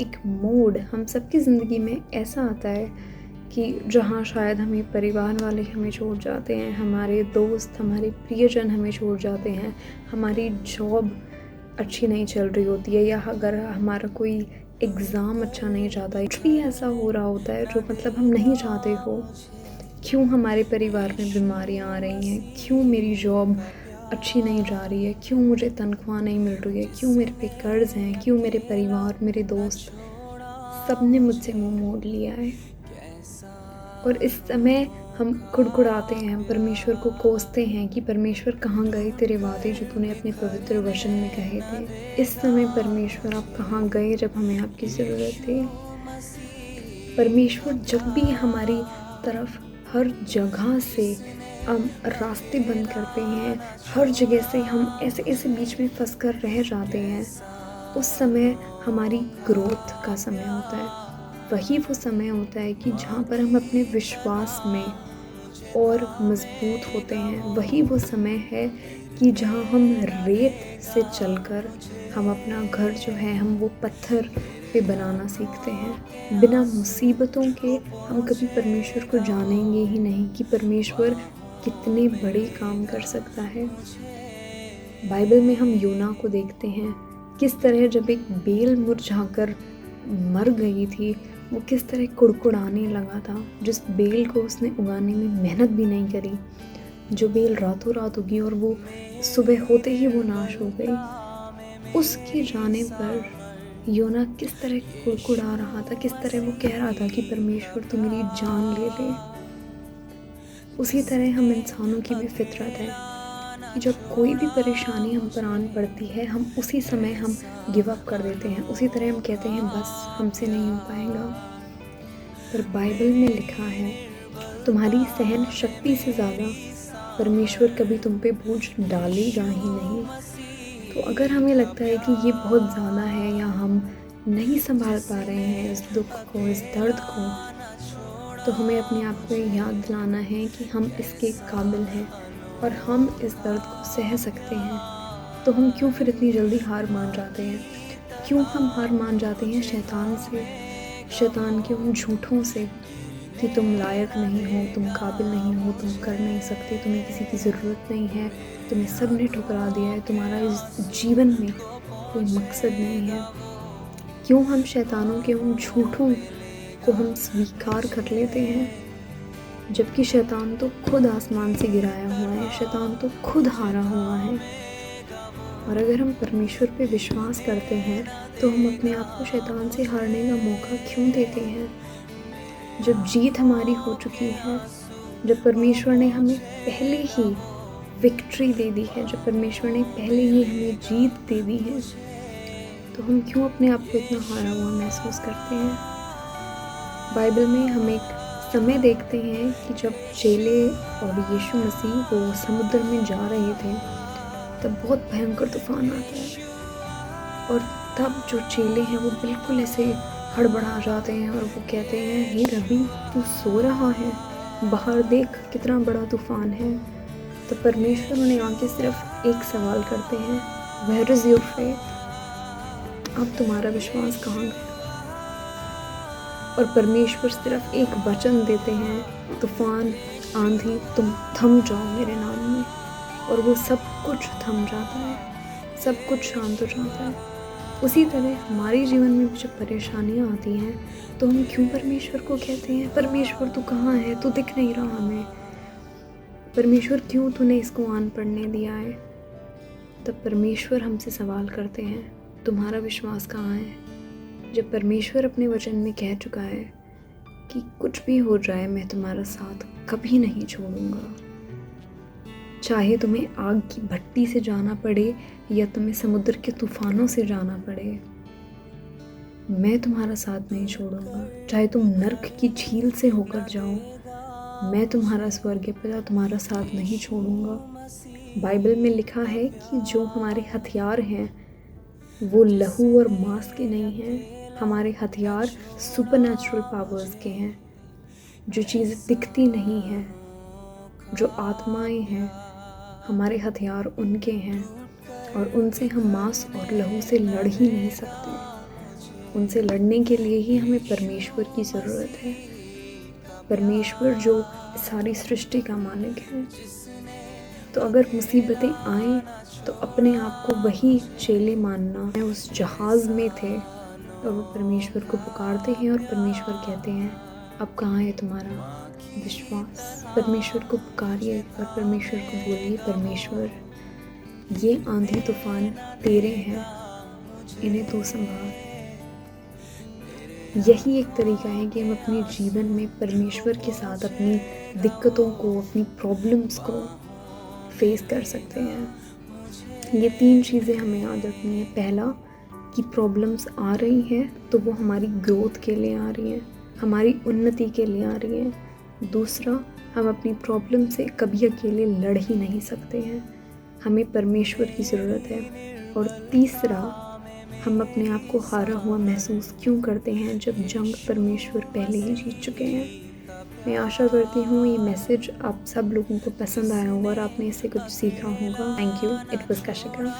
एक मोड हम सबकी ज़िंदगी में ऐसा आता है कि जहाँ शायद हमें परिवार वाले हमें छोड़ जाते हैं, हमारे दोस्त, हमारे प्रियजन हमें छोड़ जाते हैं, हमारी जॉब अच्छी नहीं चल रही होती है, या अगर हमारा कोई एग्ज़ाम अच्छा नहीं जाता है, कुछ भी ऐसा हो रहा होता है जो मतलब हम नहीं चाहते हो। क्यों हमारे परिवार में बीमारियाँ आ रही हैं, क्यों मेरी जॉब अच्छी नहीं जा रही है, क्यों मुझे तनख्वाह नहीं मिल रही है, क्यों मेरे पे कर्ज़ हैं, क्यों मेरे परिवार, मेरे दोस्त सब ने मुझसे मुँह मोड़ लिया है। और इस समय हम कुड़कुड़ाते हैं, परमेश्वर को कोसते हैं कि परमेश्वर कहाँ गए तेरे वादे जो तूने अपने पवित्र वचन में कहे थे। इस समय परमेश्वर आप कहाँ गए जब हमें आपकी ज़रूरत थी। परमेश्वर जब भी हमारी तरफ हर जगह से रास्ते बंद करते हैं, हर जगह से हम ऐसे ऐसे बीच में फंस कर रह जाते हैं, उस समय हमारी ग्रोथ का समय होता है। वही वो समय होता है कि जहाँ पर हम अपने विश्वास में और मजबूत होते हैं। वही वो समय है कि जहाँ हम रेत से चलकर हम अपना घर जो है हम वो पत्थर पे बनाना सीखते हैं। बिना मुसीबतों के हम कभी परमेश्वर को जानेंगे ही नहीं कि परमेश्वर कितने बड़े काम कर सकता है। बाइबल में हम योना को देखते हैं, किस तरह जब एक बेल मुरझाकर मर गई थी, वो किस तरह कुड़कुड़ाने लगा था। जिस बेल को उसने उगाने में मेहनत भी नहीं करी, जो बेल रातों रात उगी और वो सुबह होते ही वो नाश हो गई, उसके जाने पर योना किस तरह कुड़कुड़ा रहा था, किस तरह वो कह रहा था कि परमेश्वर तू मेरी जान ले ले। उसी तरह हम इंसानों की भी फितरत है कि जब कोई भी परेशानी हम पर आन पड़ती है, हम उसी समय हम गिव अप कर देते हैं। उसी तरह हम कहते हैं बस हमसे नहीं हो पाएगा। पर बाइबल में लिखा है, तुम्हारी सहन शक्ति से ज़्यादा परमेश्वर कभी तुम पे बोझ डालेगा ही नहीं। तो अगर हमें लगता है कि ये बहुत ज़्यादा है या हम नहीं संभाल पा रहे हैं इस दुख को, इस दर्द को, तो हमें अपने आप को याद दिलाना है कि हम इसके काबिल हैं और हम इस दर्द को सह सकते हैं। तो हम क्यों फिर इतनी जल्दी हार मान जाते हैं? क्यों हम हार मान जाते हैं शैतान से, शैतान के उन झूठों से कि तुम लायक नहीं हो, तुम काबिल नहीं हो, तुम कर नहीं सकते, तुम्हें किसी की ज़रूरत नहीं है, तुम्हें सब ने ठुकरा दिया है, तुम्हारा इस जीवन में कोई मकसद नहीं है। क्यों हम शैतानों के उन झूठों को हम स्वीकार कर लेते हैं, जबकि शैतान तो खुद आसमान से गिराया हुआ है, शैतान तो खुद हारा हुआ है। और अगर हम परमेश्वर पे विश्वास करते हैं तो हम अपने आप को शैतान से हारने का मौका क्यों देते हैं? जब जीत हमारी हो चुकी है, जब परमेश्वर ने हमें पहले ही विक्ट्री दे दी है, जब परमेश्वर ने पहले ही हमें जीत दे दी है, तो हम क्यों अपने आप को इतना हारा हुआ महसूस करते हैं? बाइबल में हम एक समय देखते हैं कि जब चेले और यीशु मसीह वो समुद्र में जा रहे थे, तब बहुत भयंकर तूफान आता है और तब जो चेले हैं वो बिल्कुल ऐसे हड़बड़ा जाते हैं और वो कहते हैं, हे रबी तू सो रहा है, बाहर देख कितना बड़ा तूफान है। तो परमेश्वर उन्हें आके सिर्फ एक सवाल करते हैं, वेयर इज़ योर फेथ? अब तुम्हारा विश्वास कहाँ गया? और परमेश्वर सिर्फ एक वचन देते हैं, तूफान आंधी तुम थम जाओ मेरे नाम में, और वो सब कुछ थम जाता है, सब कुछ शांत हो जाता है। उसी तरह हमारे जीवन में जब परेशानियाँ आती हैं तो हम क्यों परमेश्वर को कहते हैं, परमेश्वर तू कहाँ है, तू दिख नहीं रहा हमें, परमेश्वर क्यों तूने इसको आन पड़ने दिया है? तब परमेश्वर हमसे सवाल करते हैं, तुम्हारा विश्वास कहाँ है? जब परमेश्वर अपने वचन में कह चुका है कि कुछ भी हो जाए मैं तुम्हारा साथ कभी नहीं छोड़ूंगा, चाहे तुम्हें आग की भट्टी से जाना पड़े या तुम्हें समुद्र के तूफानों से जाना पड़े, मैं तुम्हारा साथ नहीं छोड़ूंगा। चाहे तुम नर्क की झील से होकर जाओ, मैं तुम्हारा स्वर्गीय पिता तुम्हारा साथ नहीं छोड़ूंगा। बाइबल में लिखा है कि जो हमारे हथियार हैं वो लहू और मांस के नहीं हैं, हमारे हथियार सुपरनैचुरल पावर्स के हैं। जो चीज़ें दिखती नहीं हैं, जो आत्माएं हैं, हमारे हथियार उनके हैं और उनसे हम मांस और लहू से लड़ ही नहीं सकते। उनसे लड़ने के लिए ही हमें परमेश्वर की ज़रूरत है। परमेश्वर जो सारी सृष्टि का मालिक है। तो अगर मुसीबतें आएँ तो अपने आप को वही चेले मानना। मैं उस जहाज़ में थे और वो परमेश्वर को पुकारते हैं और परमेश्वर कहते हैं, अब कहाँ है तुम्हारा विश्वास? परमेश्वर को पुकारिए और परमेश्वर को बोलिए, परमेश्वर ये आंधी तूफान तेरे हैं, इन्हें तू संभाल। यही एक तरीका है कि हम अपने जीवन में परमेश्वर के साथ अपनी दिक्कतों को, अपनी प्रॉब्लम्स को फेस कर सकते हैं। ये 3 चीज़ें हमें याद रखनी है। पहला कि प्रॉब्लम्स आ रही हैं तो वो हमारी ग्रोथ के लिए आ रही हैं, हमारी उन्नति के लिए आ रही हैं। दूसरा, हम अपनी प्रॉब्लम से कभी अकेले लड़ ही नहीं सकते हैं, हमें परमेश्वर की ज़रूरत है। और तीसरा, हम अपने आप को हारा हुआ महसूस क्यों करते हैं जब जंग परमेश्वर पहले ही जीत चुके हैं। मैं आशा करती हूँ ये मैसेज आप सब लोगों को पसंद आया होगा और आपने इससे कुछ सीखा होगा। Thank you. It was Kashika.